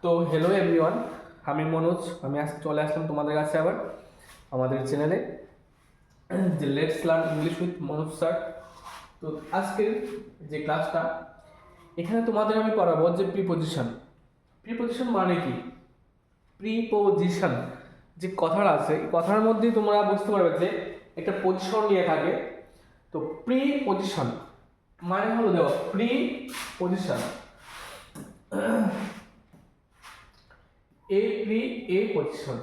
তো hello everyone, আমি মনোজ। আমি আজ চলে আসলাম তোমাদের কাছে আবার আমাদের চ্যানেলে, যে let's learn English with Manoj sir. তো আজকের যে ক্লাসটা, এখানে তোমাদের আমি পড়াবো যে প্রিপোজিশন। প্রিপোজিশন মানে কি? প্রিপোজিশন যে কথাটা আছে, এই কথার মধ্যেই তোমরা বুঝতে পারবে যে একটা পজিশন নিয়ে থাকে। তো প্রিপোজিশন মানে হলো, দেখো, প্রিপোজিশন এ পজিশন।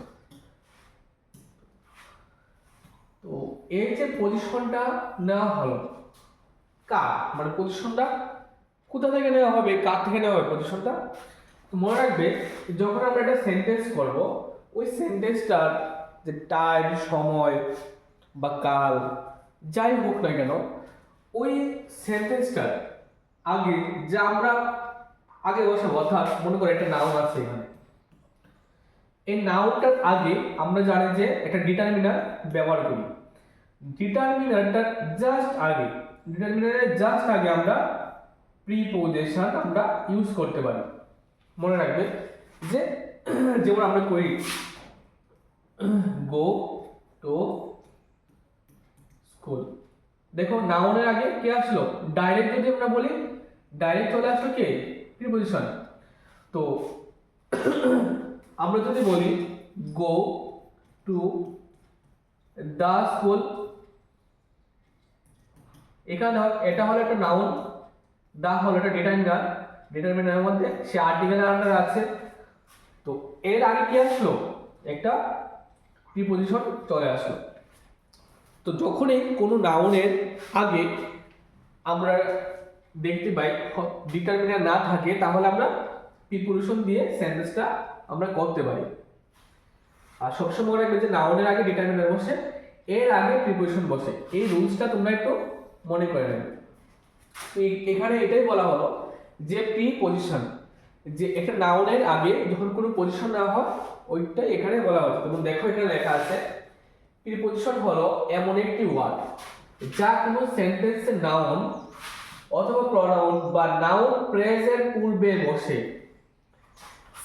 তো এর যে পজিশনটা নেওয়া হলো, কার মানে পজিশনটা কোথা থেকে নেওয়া হবে, কার থেকে নেওয়া হবে পজিশনটা? তো মনে রাখবে, যখন আমরা একটা সেন্টেন্স করব, ওই সেন্টেন্সটার যে টাইম, সময় বা কাল যাই হোক না কেন, ওই সেন্টেন্সটার আগে যা আমরা আগে বসাবো, অর্থাৎ মনে করো একটা নাউন আছে এখানে, এই নাউনটার আগে আমরা জানি যে একটা ডিটারমিনার ব্যবহার করি। ডিটারমিনারের জাস্ট আগে আমরা প্রিপোজিশন আমরা ইউজ করতে পারি। মনে রাখবে যে যেমন আমরা করি গো টু স্কুল, দেখো নাউনের আগে কে আসলো? ডাইরেক্ট যদি আমরা বলি, ডাইরেক্ট চলে আসলো কে? প্রিপোজিশন। তো আমরা যদি বলি গো টু দা স্কুল, এখানে এটা হলো একটা নাউন, দা হলো একটা ডিটারমিনার। ডিটারমিনারের মধ্যে সে আর্টিকেলের আন্ডারে আছে। তো এর আগে কি আসলো? একটা প্রিপোজিশন চলে আসলো। তো যখনই কোনো নাউনের আগে আমরা দেখতে পাই ডিটারমিনার না থাকে, তাহলে আমরা প্রিপোজিশন দিয়ে সেন্টেন্সটা আমরা করতে পারি। আর সবসময় মনে রাখবে যে নাউনের আগে ডিটারমিনার বসে, এর আগে প্রিপোজিশন বসে। এই রুলসটা তোমরা একটু মনে করে নেবে। এখানে এটাই বলা হলো যে প্রিপোজিশন, যে একটা নাউনের আগে যখন কোনো পজিশন নেওয়া হয়, ওইটাই এখানে বলা হচ্ছে। তোমরা দেখো এখানে লেখা আছে, প্রিপোজিশন হলো এমন একটি ওয়ার্ড যা কোনো সেন্টেন্সের নাউন অথবা প্রনাউন বা নাউন ফ্রেজের পূর্বে বসে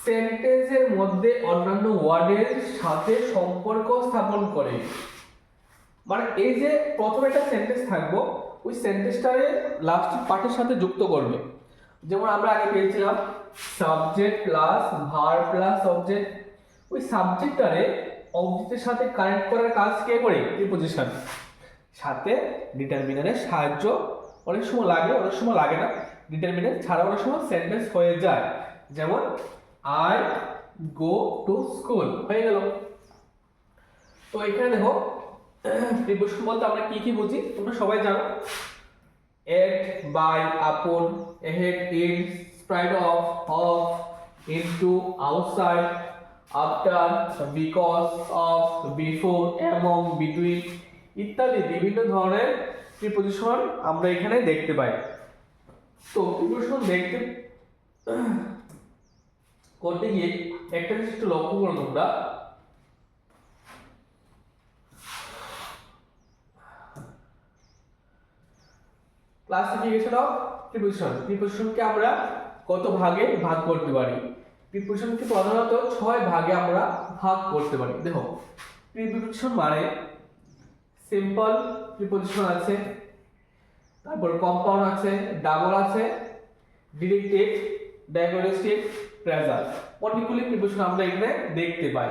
সেন্টেন্সের মধ্যে অন্যান্য ওয়ার্ডের সাথে সম্পর্ক স্থাপন করে। মানে এই যে প্রথমে একটা সেন্টেন্স থাকবো, ওই সেন্টেন্সটারে লাস্ট পার্টের সাথে যুক্ত করবে। যেমন আমরা আগে পেয়েছিলাম subject plus verb plus object. ওই সাবজেক্টটারে অবজেক্টের সাথে কানেক্ট করার কাজ কে করে? প্রিপোজিশন। সাথে ডিটারমিনারের সাহায্য অনেক সময় লাগে, অনেক সময় লাগে না। ডিটারমিনার ছাড়া অনেক সময় সেন্টেন্স হয়ে যায়। যেমন আই গো টু স্কুল হয়ে গেল। তো এখানে দেখো, প্রিপোজিশন বলতে আমরা কি কি বুঝি তোমরা সবাই জানো। এট, বাই, আপন, ahead, in, spite of, into, outside, after, because of, before, among, between ইত্যাদি বিভিন্ন ধরনের প্রিপোজিশন আমরা এখানে দেখতে পাই। তো প্রিপোজিশন দেখতে করতে গিয়ে একটা জিনিস একটু লক্ষ্য করো তোমরা। Classification of preposition. প্রিপোজিশনকে আমরা কত ভাগে ভাগ করতে পারি? প্রিপোজিশনকে প্রধানত 6 ভাগে আমরা ভাগ করতে পারি। দেখো, প্রিপোজিশন মানে সিম্পল প্রিপোজিশন আছে, তারপর কম্পাউন্ড আছে, ডাবল আছে, ডিরেক্টিভ, ডায়াগনস্টিক, ফ্রেজাল। অনেকগুলি প্রিপোজিশন আমরা এখানে দেখতে পাই।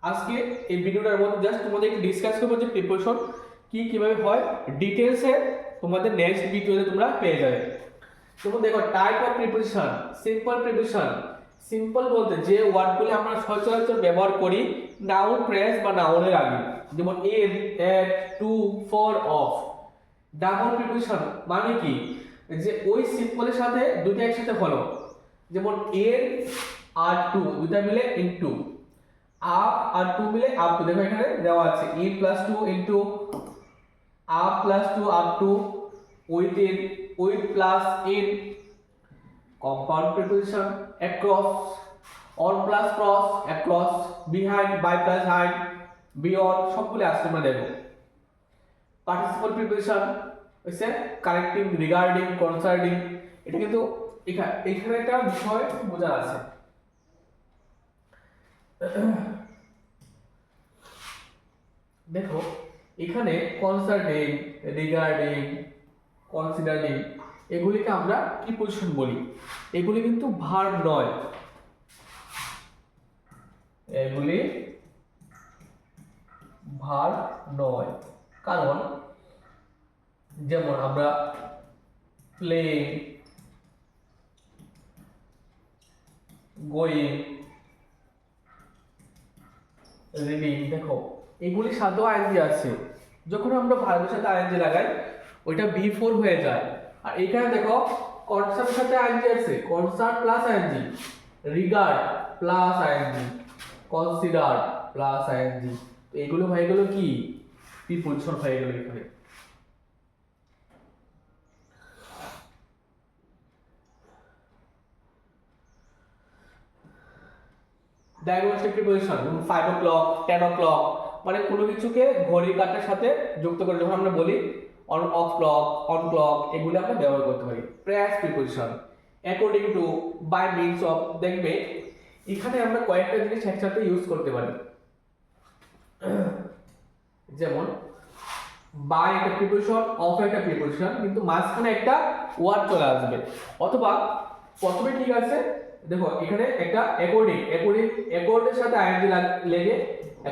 আজকে এই ভিডিওটার মধ্যে জাস্ট তোমাদের একটু ডিসকাস করবো যে প্রিপোজিশন কি কিভাবে হয়, ডিটেইলসে তোমাদের নেক্সট ভিডিওতে তোমরা পেয়ে যাবে। যেমন দেখো, type of preposition. Simple preposition, simple বলতে যে ওয়ার্ডগুলি আমরা সচরাচর ব্যবহার করি নাউন ফ্রেজ বা নাউনের আগে, যেমন in, at, to, for, of. Double preposition মানে কি? যে ওই সিম্পলের সাথে দুটো একসাথে হলো, যেমন ইন আর টু দুটো মিলে ইনটু, আপ আর টু মিলে আপ টু। দেখো এখানে দেওয়া আছে in plus to into, up plus to up to, with in, with plus in. Compound preposition across, on plus cross, across, behind, by plus hind, beyond, সবগুলো আসছে আমরা দেখো। পার্টিসিপল প্রিপোজিশন হইছে কানেক্টিং, রিগার্ডিং, কনসার্নিং। এটা কিন্তু এখানে একটা বিষয় বোঝা আছে। দেখো এখানে কনসার্নিং, রিগার্ডিং, কনসিডারিং এগুলিকে আমরা প্রিপোজিশন বলি। এগুলি কিন্তু ভার্ব নয়, এগুলি ভার্ব নয়। কারণ যেমন আমরা প্লেইং, গোয়িং, রিডিং, দেখো এগুলির সাথেও আইএনজি আছে। যখন আমরা ভার্বের সাথে আইএনজি লাগাই ওইটা বি4 হয়ে যায়। আর এখানে দেখো কনসার্নের সাথে আইএনজি আছে, concern plus ING, regard plus ING, consider plus ING. তো এগুলো হয়ে গেল কি প্রিপোজিশন হয়ে গেল এখানে। ডায়াগনস্টিক প্রিপোজিশন 5 o'clock 10 o'clock মানে কোনো কিছুকে ঘড়ির কাঁটার সাথে যুক্ত করে যখন আমরা বলি on of clock, on clock এগুলো আমরা ব্যবহার করতে পারি। Phrase preposition according to, by means of, দেখবে এখানে আমরা কয়েকটা জিনিস একসাথে ইউজ করতে পারি। যেমন বাই একটা প্রিপোজিশন, অফ একটা প্রিপোজিশন, কিন্তু মাঝখানে একটা ওয়ার্ড চলে আসবে। অথবা প্রথমে ঠিক আছে, দেখো এখানে একটা অ্যাকর্ডের সাথে আইএনজি লেগে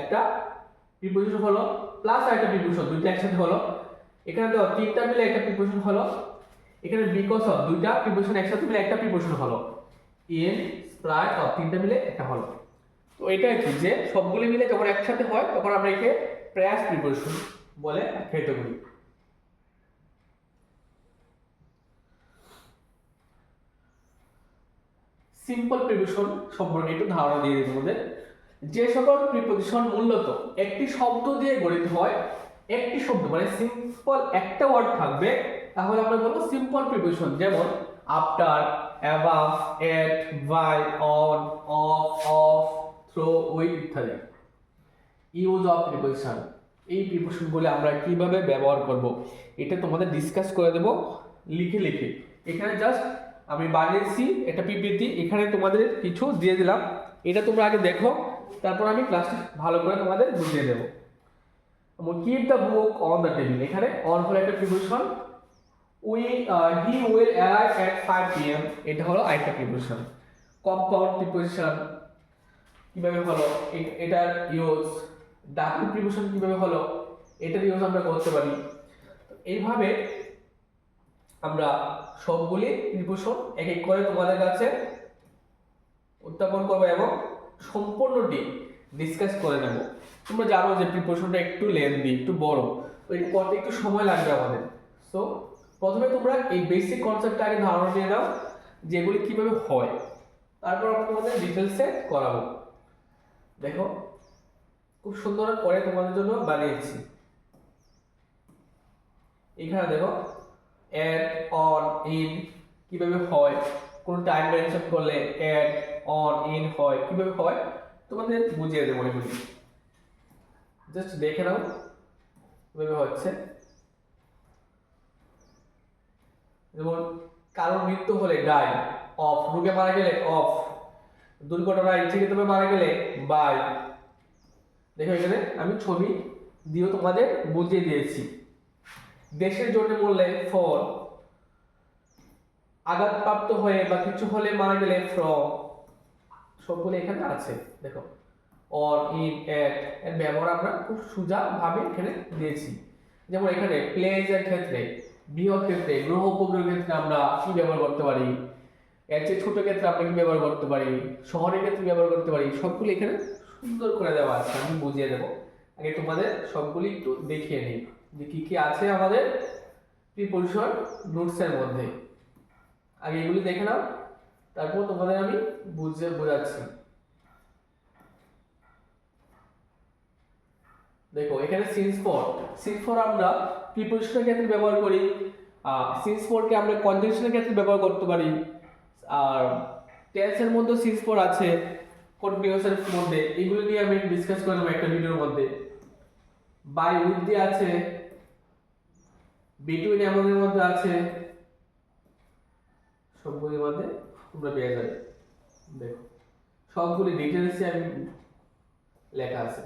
একটা প্রিপোজিশন হলো, প্লাস একটা প্রিপোজিশন, দুইটা একসাথে হলো। এখানে দেখো তিনটা মিলে একটা প্রিপোজিশন হলো। এখানে বিকজ অফ, দুইটা প্রিপোজিশন একসাথে মিলে একটা প্রিপোজিশন হলো। ইন, স্প্রাইট অফ, তিনটা মিলে একটা হলো। তো এটাই কি যে সবগুলো মিলে যখন একসাথে হয় তখন আমরা একে প্রেস প্রিপোজিশন বলে আখ্যায়িত করি। সিম্পল প্রিপোজিশন সম্পর্কে একটু ধারণা দিয়ে দিই তোমাদের। যে সকল প্রিপোজিশন মূলত একটি শব্দ দিয়ে গঠিত হয়, একটি শব্দ মানে সিম্পল একটা ওয়ার্ড থাকবে, তাহলে আমরা বলবো সিম্পল প্রিপোজিশন। যেমন after, above, at, by, on, of, through, with ইত্যাদি। ইউজ অফ প্রিপোজিশন, এই প্রিপোজিশনগুলো আমরা কিভাবে ব্যবহার করব এটা তোমাদের ডিসকাস করে দেব লিখে লিখে। এখানে জাস্ট আমি বানিয়েছি একটা পিপিটি, এখানে তোমাদের কিছু দিয়ে দিলাম, এটা তোমরা আগে দেখো, তারপর আমি ক্লাসটি ভালো করে তোমাদের বুঝিয়ে দেবো। Keep the book on the table, এখানে অন হলো একটা preposition. He will arrive at 5 PM, এটা হলো আরেকটা প্রিপোজিশন। কম্পাউন্ড প্রিপোজিশন কিভাবে হলো, এটার ইউজ। ডাব্লিউ প্রিপোজিশন কিভাবে হলো, এটার ইউজ আমরা করতে পারি। এইভাবে আমরা সবগুলি প্রিপোজিশন এক এক করে তোমাদের কাছে উত্থাপন করবো এবং সম্পূর্ণটি ডিসকাস করে নেব। তোমরা জানো যে প্রিপোজিশনটা একটু লেন্দি, একটু বড়, তো এটা করতে একটু সময় লাগবে আমাদের। সো প্রথমে তোমরা এই বেসিক কনসেপ্টটা আগে ধারণা নিয়ে নাও যে এগুলি কিভাবে হয়, তারপর আমরা তোমাদের ডিটেলসে করাবো। দেখো খুব সুন্দর করে তোমাদের জন্য বানিয়েছি। এখানে দেখো অ্যাড, অন, ইন কিভাবে হয়, কোন টাইম মেনশন করলে অ্যাড, অন, ইন হয়, কিভাবে হয় তোমাদের বুঝিয়ে দেবো। এগুলি জাস্ট দেখে নাও কিভাবে হচ্ছে। যেমন কারোর মৃত্যু হলে ডাই, অফ, রোগে মারা গেলে অফ, দুর্ঘটনায় ইচ্ছাকৃতভাবে মারা গেলে বাই। দেখো এখানে আমি ছবি দিয়েও তোমাদের বুঝিয়ে দিয়েছি। দেশের জন্য মরলে ফর, আঘাতপ্রাপ্ত হয়ে বা কিছু হলে মারা গেলে ফ্রম, সবগুলো এখানে আছে। দেখো অর, ইন, এট এর ব্যবহার আমরা খুব সোজা ভাবে এখানে দিয়েছি। যেমন এখানে প্লেজের ক্ষেত্রে, বৃহৎ ক্ষেত্রে, গ্রহ উপগ্রহের ক্ষেত্রে আমরা কি ব্যবহার করতে পারি, এর চেয়ে ছোট ক্ষেত্রে আমরা কি ব্যবহার করতে পারি, শহরের ক্ষেত্রে ব্যবহার করতে পারি, সবগুলো এখানে সুন্দর করে দেওয়া আছে, আমি বুঝিয়ে দেবো। আগে তোমাদের সবগুলি একটু দেখিয়ে নিই যে কি কি আছে আমাদের প্রিপোজিশন নোটসের মধ্যে। আগে এগুলি দেখে নাও, তারপর তোমাদের আমি বোঝাচ্ছি। দেখো এখানে সিন্স ফর আমরা প্রিপোজিশনের ক্ষেত্রে ব্যবহার করি, সিন্স ফরকে আমরা কনজাংশনের ক্ষেত্রে ব্যবহার করতে পারি। আর টেন্সের মধ্যে সিন্স ফর আছে, কন্টিনিউয়াসের মধ্যে, এগুলো নিয়ে আমি ডিসকাস করব একটা ভিডিওর মধ্যে। বাই উইথ দিয়ে আছে, বিটুইন আমাদের মধ্যে আছে, সবগুলির মধ্যে তোমরা পেয়ে যাবে। দেখো সবগুলি ডিটেলসে আমি লেখা আছে।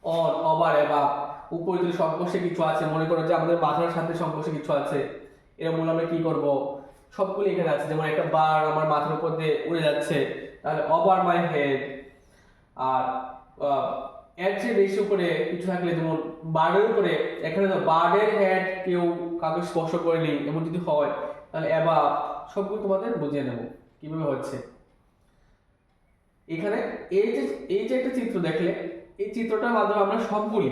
অন, ওভার, অ্যাবাভ, উপরে যদি সংঘর্ষে কিছু আছে, মনে করো যে আমাদের মাথার সাথে সংঘর্ষে কিছু আছে, এরকম বলে আমরা কি করব, সবগুলি এখানে আছে। যেমন একটা বার আমার মাথার উপর দিয়ে উড়ে যাচ্ছে, তাহলে ওভার মাই হেড। আর এর চেয়ে বেশি উপরে কিছু থাকলে, যেমন বার্ডের উপরে, এখানে তো বার্ডের হেড কেউ কাউকে স্পর্শ করেনি এমন যদি হয়, তাহলে অ্যাবাভ। সবগুলো তোমাদের বুঝিয়ে নেব কিভাবে হচ্ছে। এখানে এই যে একটা চিত্র দেখলে, এই চিত্রটার মাধ্যমে আমরা সবগুলি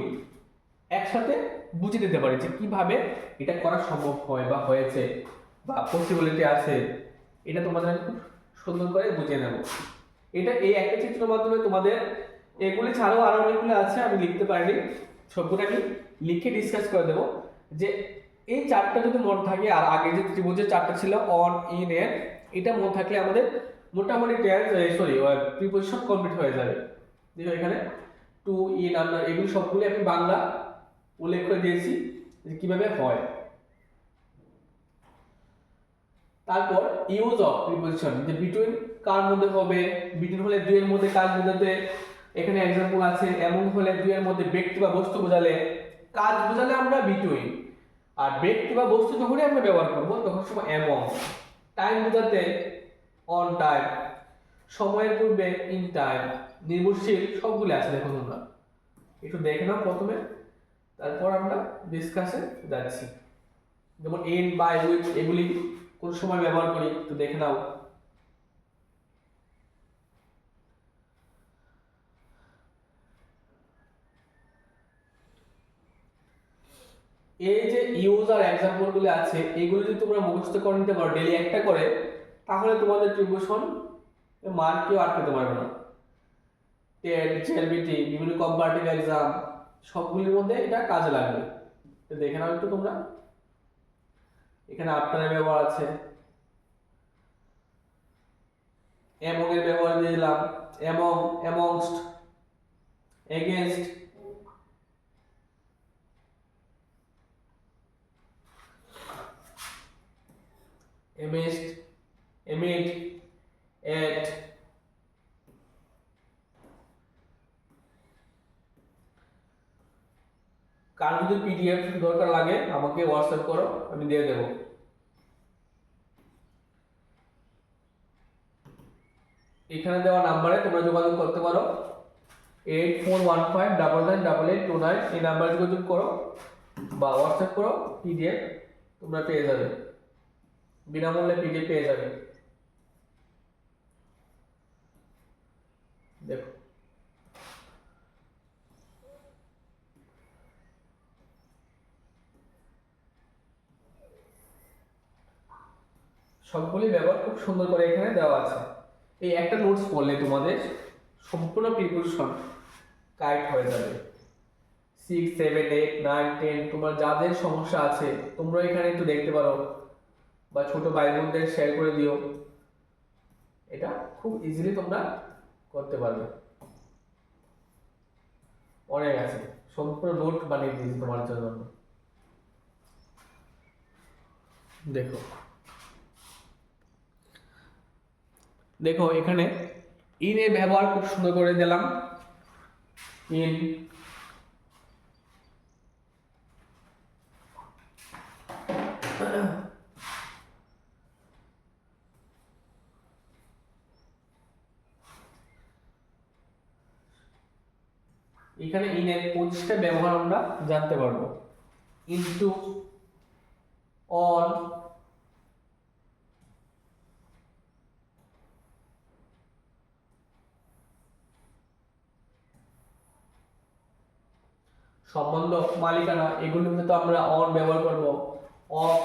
একসাথে বুঝে দিতে পারি যে কিভাবে এটা করা সম্ভব হয় বা হয়েছে বা পসিবিলিটি আছে। এটা তোমাদের আমি খুব সুন্দর করে বুঝিয়ে নেব। এটা এই একটা চিত্রের মাধ্যমে তোমাদের এগুলি ছাড়াও আরো অনেকগুলো আছে, আমি লিখতে পারিনি, সবগুলো আমি লিখে ডিসকাস করে দেবো। যে এই চারটা যদি মনে থাকে, আর আগে যে ত্রিভুজের চারটা ছিল অন, ইন, এর, এটা মনে থাকলে আমাদের মোটামুটি প্রিপোজিশন কমপ্লিট হয়ে যাবে। দেখো এখানে টু, ইন, আন্ডার, এগুলি সবগুলি আমি বাংলা উল্লেখ করে দিয়েছি যে কিভাবে হয়। তারপর ইউজ অফ প্রিপোজিশন, যে বিটুইন কার মধ্যে হবে, বিটুইন হলে দুইয়ের মধ্যে কাজ বোঝাতে এখানে एग्जांपल আছে। এমন হলে দুইয়ের মধ্যে ব্যক্তি বা বস্তু বোঝালে, কাজ বোঝালে আমরা বিটুইন, আর ব্যক্তি বা বস্তু যখনই আমরা ব্যবহার করব তখন সময় এমন। টাইম বোঝাতে অন টাইম, সময়ের পূর্বে ইন টাইম, নির্ভরশীল, সবগুলো আছে। দেখো তোমরা একটু দেখে নাও প্রথমে, তারপর আমরা ডিসকাসে যাচ্ছি। যেমন ইন, বাই, উইথ, এগুলি কোন সময় ব্যবহার করি একটু দেখে নাও। এই যে ইউজ আর एग्जांपल গুলো আছে, এগুলো যদি তোমরা মুখস্থ করে নিতে পারো ডেইলি একটা করে, তাহলে তোমাদের প্রিপোজিশন মার্ক কেউ আটকাতে পারবে না। টেট, জেএলবিটি, বিভিন্ন কম্পারেটিভ एग्जाम সবগুলোর মধ্যে এটা কাজে লাগবে। তো দেখে নাও একটু তোমরা। এখানে আফটারের ব্যবহার আছে, এমং এর ব্যবহার দিয়ে দিলাম, এমং, এমংস্ট, এগেইনস্ট, এমিস্ট, এমিট, এট। কার যদি পিডিএফ দরকার লাগে আমাকে হোয়াটসঅ্যাপ করো, আমি দিয়ে দেবো। এখানে দেওয়া নাম্বারে তোমরা যোগাযোগ করতে পারো, 8415998829, এই নাম্বারে যোগাযোগ করো বা হোয়াটসঅ্যাপ করো, পিডিএফ তোমরা পেয়ে যাবে, বিনামূল্যে পিডিএফ পেয়ে যাবে। দেখো সবগুলি ব্যবহার খুব সুন্দর করে এখানে দেওয়া আছে। এই একটা নোটস পড়লে তোমাদের সম্পূর্ণ প্রিপারেশন কারেক্ট হয়ে যাবে। 6, 7, 8, 9, 10 তোমার যাদের সমস্যা আছে তোমরা এখানে একটু দেখতে পারো বা ছোট ভাই বোনদের শেয়ার করে দিও, এটা খুব ইজিলি তোমরা করতে পারবে। অনেক আছে, সম্পূর্ণ নোট বানিয়ে দিয়েছি তোমার জন্য। দেখো দেখো এখানে ইন এর ব্যবহার খুব সুন্দর করে দিলাম। ইন, এখানে ইন এর 25টা ব্যবহার আমরা জানতে পারবো। ইনটু, অন, সম্বন্ধ, মালিকানা, এগুলোতে তো আমরা অন ব্যবহার করব। অফ,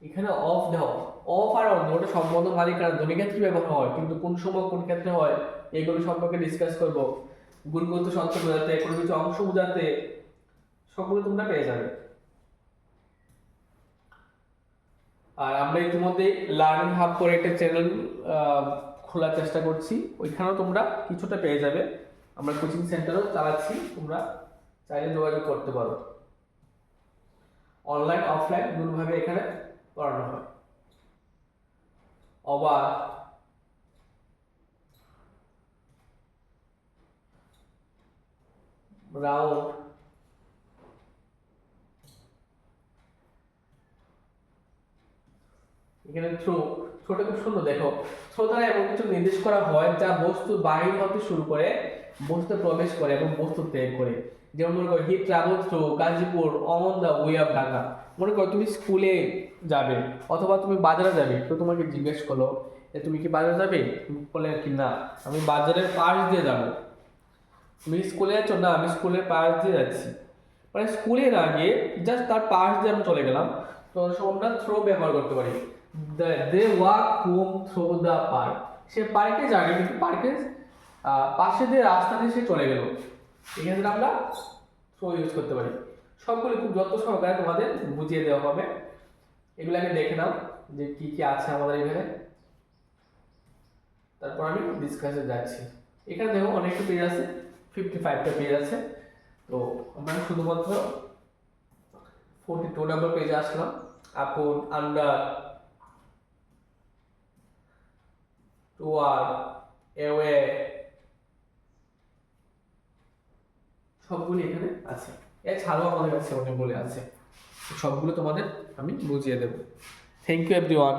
এখানে অফ দাও, অফ আর অন ওটা সম্বন্ধ, মালিকানা দুই ক্ষেত্রে ব্যবহার হয়, কিন্তু কোন সময় কোন ক্ষেত্রে হয় এগুলো সম্পর্কে ডিসকাস করব। গুণগত সংখ্যা বোঝাতে, কোনো কিছু অংশ বোঝাতে, সবগুলো তোমরা পেয়ে যাবে। আর আমরা ইতিমধ্যে লার্নিং হাব করে একটা চ্যানেল খোলার চেষ্টা করছি, ওইখানেও তোমরা কিছুটা পেয়ে যাবে। আমরা কোচিং সেন্টারও চালাচ্ছি, তোমরা চাইলে যোগাযোগ করতে পারো। অনলাইন অফলাইন দুভাবে এখানে পড়ানো হয়। ওভার, রাউন্ড, এখানে থ্রু। থ্রোটা খুব সুন্দর, দেখো থ্রো দ্বারা এমন কিছু নির্দেশ করা হয় যা বস্তু বাহির হতে শুরু করে বস্তু প্রবেশ করে এবং বস্তু ত্যাগ করে। যেমন মনে করো হি travel through Gazipur on the way of Dhaka. মনে করো তুমি স্কুলে যাবে অথবা তুমি বাজারে যাবে, তো তোমাকে জিজ্ঞেস করলো যে তুমি কি বাজারে যাবে, তুমি বলে কি না আমি বাজারের পাশ দিয়ে যাবো। তুমি স্কুলে যাচ্ছ, না আমি স্কুলের পাশ দিয়ে যাচ্ছি। মানে স্কুলে না গিয়ে জাস্ট তার পাশ দিয়ে আমি চলে গেলাম, তো আমরা থ্রো ব্যবহার করতে পারি। They walk home through the park, সে পার্কে যাবে কিন্তু পার্কের পাশে দিয়ে রাস্তা দিয়ে সে চলে গেল, এক্ষেত্রে আমরা থ্রো ইউজ করতে পারি। সবগুলো খুব যত্ন সহকারে তোমাদের বুঝিয়ে দেওয়া হবে। এগুলাকে দেখে নাও যে কি কি আছে আমাদের এখানে, তারপর আমি ডিসকাসে যাচ্ছি। এখানে দেখো অনেকটা পেজ আছে, 55টা পেজ আছে। তো আমরা শুধুমাত্র 42 নম্বর পেজে আসলাম। আপন, আন্ডার, টুয়ার্ড, অ্যাওয়ে সবগুলো এখানে আছে। এছাড়াও আমাদের কাছে অনেকগুলো আছে, সবগুলো তোমাদের আমি বুঝিয়ে দেবো। Thank you everyone.